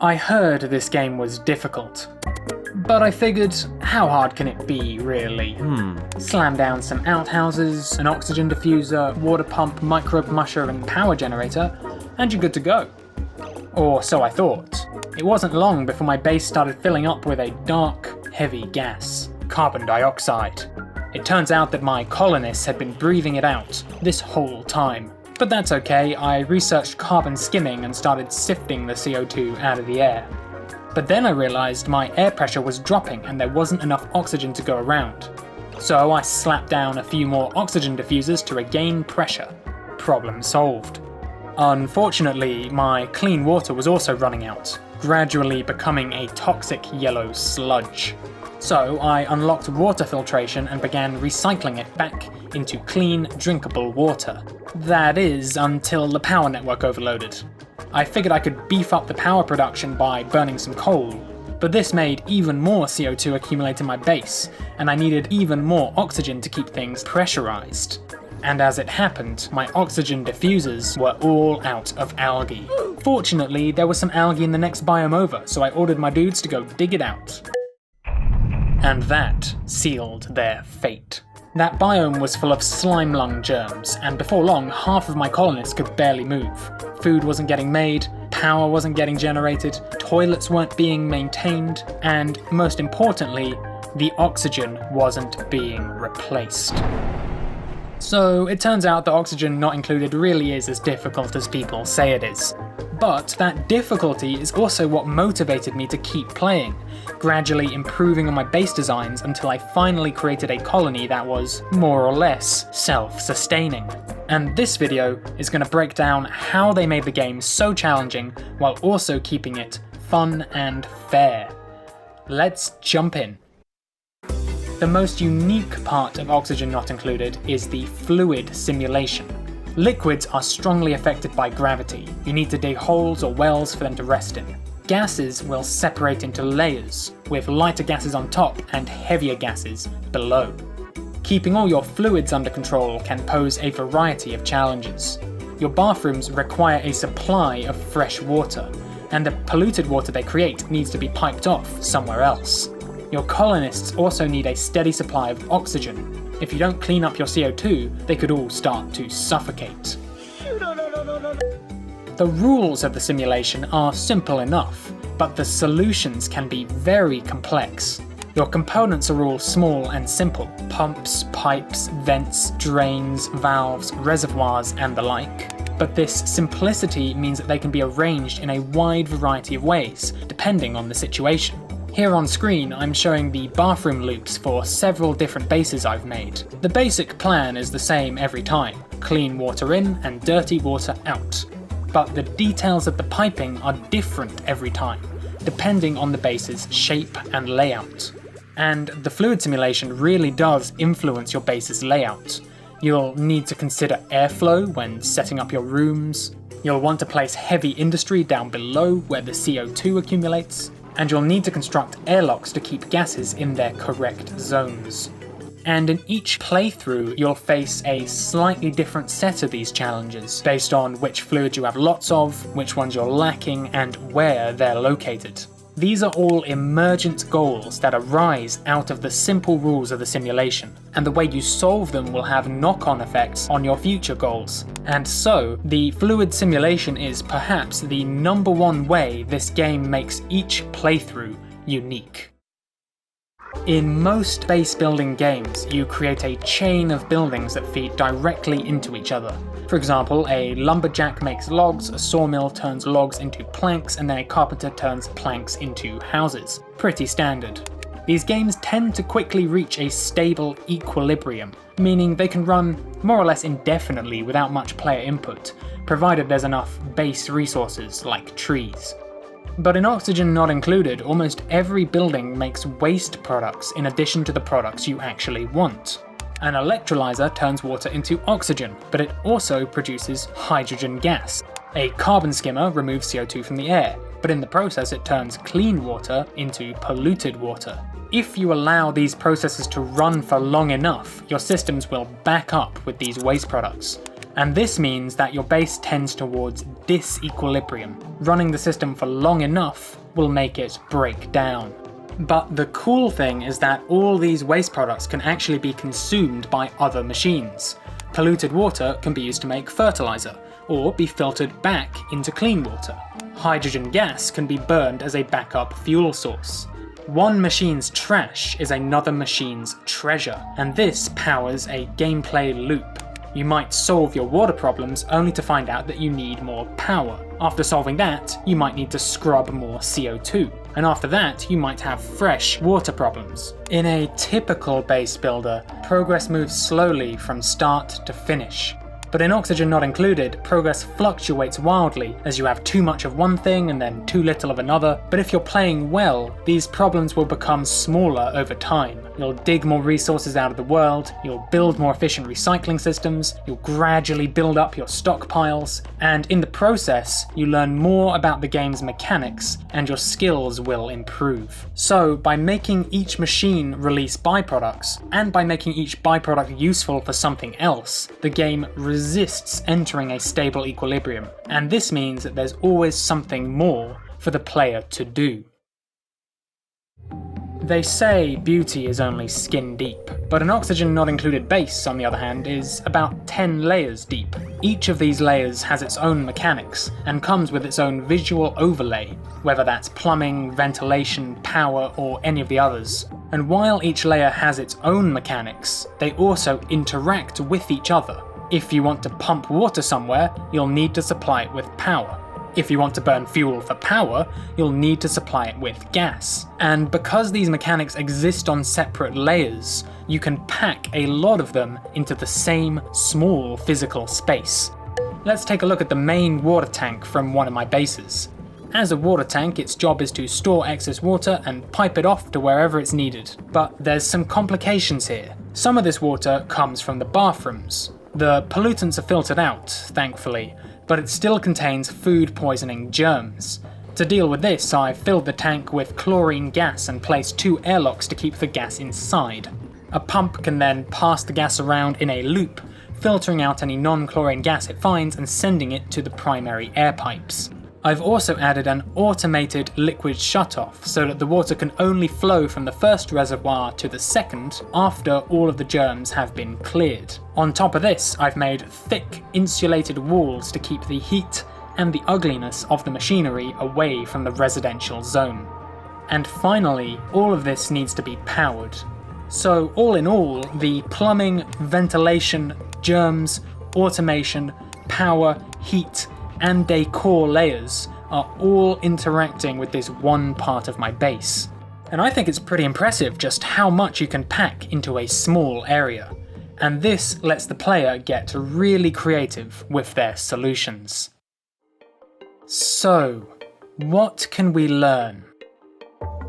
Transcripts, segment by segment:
I heard this game was difficult, but I figured, how hard can it be, really? Slam down some outhouses, an oxygen diffuser, water pump, microbe musher and power generator, and you're good to go. Or so I thought. It wasn't long before my base started filling up with a dark, heavy gas, carbon dioxide. It turns out that my colonists had been breathing it out this whole time. But that's okay, I researched carbon skimming and started sifting the CO2 out of the air. But then I realised my air pressure was dropping and there wasn't enough oxygen to go around. So I slapped down a few more oxygen diffusers to regain pressure. Problem solved. Unfortunately, my clean water was also running out, gradually becoming a toxic yellow sludge. So I unlocked water filtration and began recycling it back into clean, drinkable water. That is, until the power network overloaded. I figured I could beef up the power production by burning some coal, but this made even more CO2 accumulate in my base, and I needed even more oxygen to keep things pressurized. And as it happened, my oxygen diffusers were all out of algae. Fortunately, there was some algae in the next biome over, so I ordered my dudes to go dig it out. And that sealed their fate. That biome was full of slime lung germs, and before long, half of my colonists could barely move. Food wasn't getting made, power wasn't getting generated, toilets weren't being maintained, and most importantly, the oxygen wasn't being replaced. So it turns out that oxygen not included really is as difficult as people say it is. But that difficulty is also what motivated me to keep playing, gradually improving on my base designs until I finally created a colony that was more or less self-sustaining. And this video is going to break down how they made the game so challenging while also keeping it fun and fair. Let's jump in. The most unique part of Oxygen Not Included is the fluid simulation. Liquids are strongly affected by gravity. You need to dig holes or wells for them to rest in. Gases will separate into layers, with lighter gases on top and heavier gases below. Keeping all your fluids under control can pose a variety of challenges. Your bathrooms require a supply of fresh water, and the polluted water they create needs to be piped off somewhere else. Your colonists also need a steady supply of oxygen. If you don't clean up your CO2, they could all start to suffocate. The rules of the simulation are simple enough, but the solutions can be very complex. Your components are all small and simple: pumps, pipes, vents, drains, valves, reservoirs, and the like. But this simplicity means that they can be arranged in a wide variety of ways, depending on the situation. Here on screen, I'm showing the bathroom loops for several different bases I've made. The basic plan is the same every time: clean water in and dirty water out. But the details of the piping are different every time, depending on the base's shape and layout. And the fluid simulation really does influence your base's layout. You'll need to consider airflow when setting up your rooms. You'll want to place heavy industry down below where the CO2 accumulates. And you'll need to construct airlocks to keep gases in their correct zones. And in each playthrough, you'll face a slightly different set of these challenges, based on which fluids you have lots of, which ones you're lacking, and where they're located. These are all emergent goals that arise out of the simple rules of the simulation, and the way you solve them will have knock-on effects on your future goals. And so, the fluid simulation is perhaps the #1 way this game makes each playthrough unique. In most base building games, you create a chain of buildings that feed directly into each other. For example, a lumberjack makes logs, a sawmill turns logs into planks, and then a carpenter turns planks into houses. Pretty standard. These games tend to quickly reach a stable equilibrium, meaning they can run more or less indefinitely without much player input, provided there's enough base resources like trees. But in Oxygen Not Included, almost every building makes waste products in addition to the products you actually want. An electrolyzer turns water into oxygen, but it also produces hydrogen gas. A carbon skimmer removes CO2 from the air, but in the process it turns clean water into polluted water. If you allow these processes to run for long enough, your systems will back up with these waste products. and this means that your base tends towards disequilibrium. Running the system for long enough will make it break down. But the cool thing is that all these waste products can actually be consumed by other machines. Polluted water can be used to make fertilizer, or be filtered back into clean water. Hydrogen gas can be burned as a backup fuel source. One machine's trash is another machine's treasure, and this powers a gameplay loop. You might solve your water problems only to find out that you need more power. After solving that, you might need to scrub more CO2. And after that, you might have fresh water problems. In a typical base builder, progress moves slowly from start to finish. But in Oxygen Not Included, progress fluctuates wildly as you have too much of one thing and then too little of another. But if you're playing well, these problems will become smaller over time. You'll dig more resources out of the world, you'll build more efficient recycling systems, you'll gradually build up your stockpiles, and in the process, you learn more about the game's mechanics and your skills will improve. So, by making each machine release byproducts, and by making each byproduct useful for something else, the game resists entering a stable equilibrium, and this means that there's always something more for the player to do. They say beauty is only skin deep, but an Oxygen Not Included base, on the other hand, is about 10 layers deep. Each of these layers has its own mechanics, and comes with its own visual overlay, whether that's plumbing, ventilation, power, or any of the others. And while each layer has its own mechanics, they also interact with each other. If you want to pump water somewhere, you'll need to supply it with power. If you want to burn fuel for power, you'll need to supply it with gas. And because these mechanics exist on separate layers, you can pack a lot of them into the same small physical space. Let's take a look at the main water tank from one of my bases. As a water tank, its job is to store excess water and pipe it off to wherever it's needed. But there's some complications here. Some of this water comes from the bathrooms. The pollutants are filtered out, thankfully, but it still contains food poisoning germs. To deal with this, I filled the tank with chlorine gas and placed 2 airlocks to keep the gas inside. A pump can then pass the gas around in a loop, filtering out any non-chlorine gas it finds and sending it to the primary air pipes. I've also added an automated liquid shutoff so that the water can only flow from the first reservoir to the second after all of the germs have been cleared. On top of this, I've made thick insulated walls to keep the heat and the ugliness of the machinery away from the residential zone. And finally, all of this needs to be powered. So all in all, the plumbing, ventilation, germs, automation, power, heat, and decor layers are all interacting with this one part of my base. And I think it's pretty impressive just how much you can pack into a small area. And this lets the player get really creative with their solutions. So, what can we learn?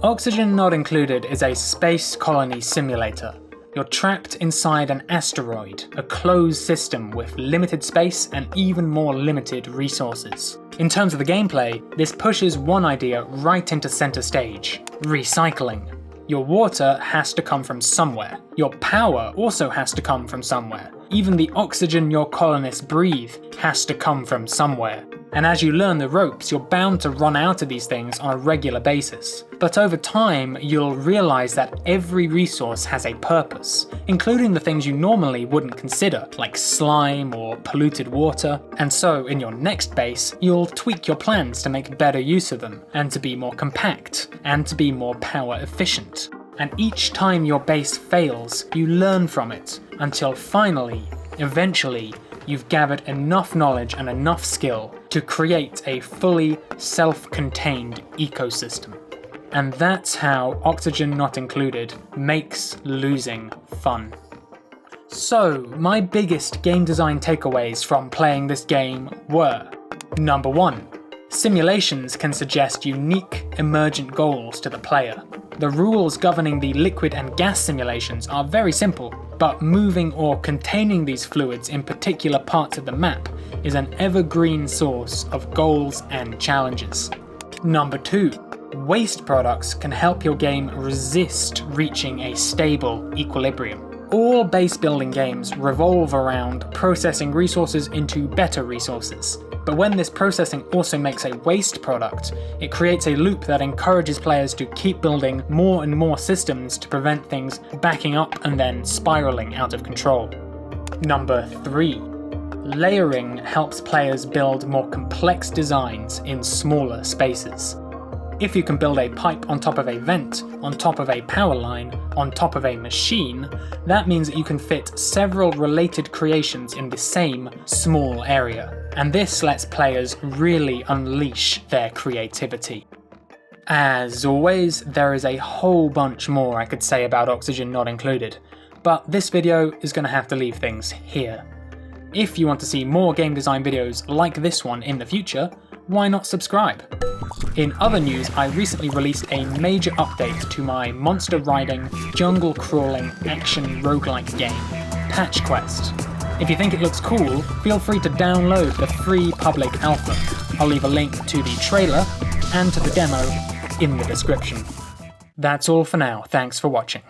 Oxygen Not Included is a space colony simulator. You're trapped inside an asteroid, a closed system with limited space and even more limited resources. In terms of the gameplay, this pushes one idea right into center stage: recycling. Your water has to come from somewhere. Your power also has to come from somewhere. Even the oxygen your colonists breathe has to come from somewhere. And as you learn the ropes, you're bound to run out of these things on a regular basis. But over time, you'll realize that every resource has a purpose, including the things you normally wouldn't consider, like slime or polluted water. And so, in your next base, you'll tweak your plans to make better use of them, and to be more compact, and to be more power efficient. And each time your base fails, you learn from it, until finally, eventually, you've gathered enough knowledge and enough skill to create a fully self-contained ecosystem. And that's how Oxygen Not Included makes losing fun. So, my biggest game design takeaways from playing this game were: Number 1. Simulations can suggest unique, emergent goals to the player. The rules governing the liquid and gas simulations are very simple, but moving or containing these fluids in particular parts of the map is an evergreen source of goals and challenges. Number 2. Waste products can help your game resist reaching a stable equilibrium. All base building games revolve around processing resources into better resources. But when this processing also makes a waste product, it creates a loop that encourages players to keep building more and more systems to prevent things backing up and then spiraling out of control. Number 3. Layering helps players build more complex designs in smaller spaces. If you can build a pipe on top of a vent, on top of a power line, on top of a machine, that means that you can fit several related creations in the same small area. And this lets players really unleash their creativity. As always, there is a whole bunch more I could say about Oxygen Not Included, but this video is going to have to leave things here. If you want to see more game design videos like this one in the future, why not subscribe? In other news, I recently released a major update to my monster riding, jungle crawling action roguelike game, Patch Quest. If you think it looks cool, feel free to download the free public alpha. I'll leave a link to the trailer and to the demo in the description. That's all for now, thanks for watching.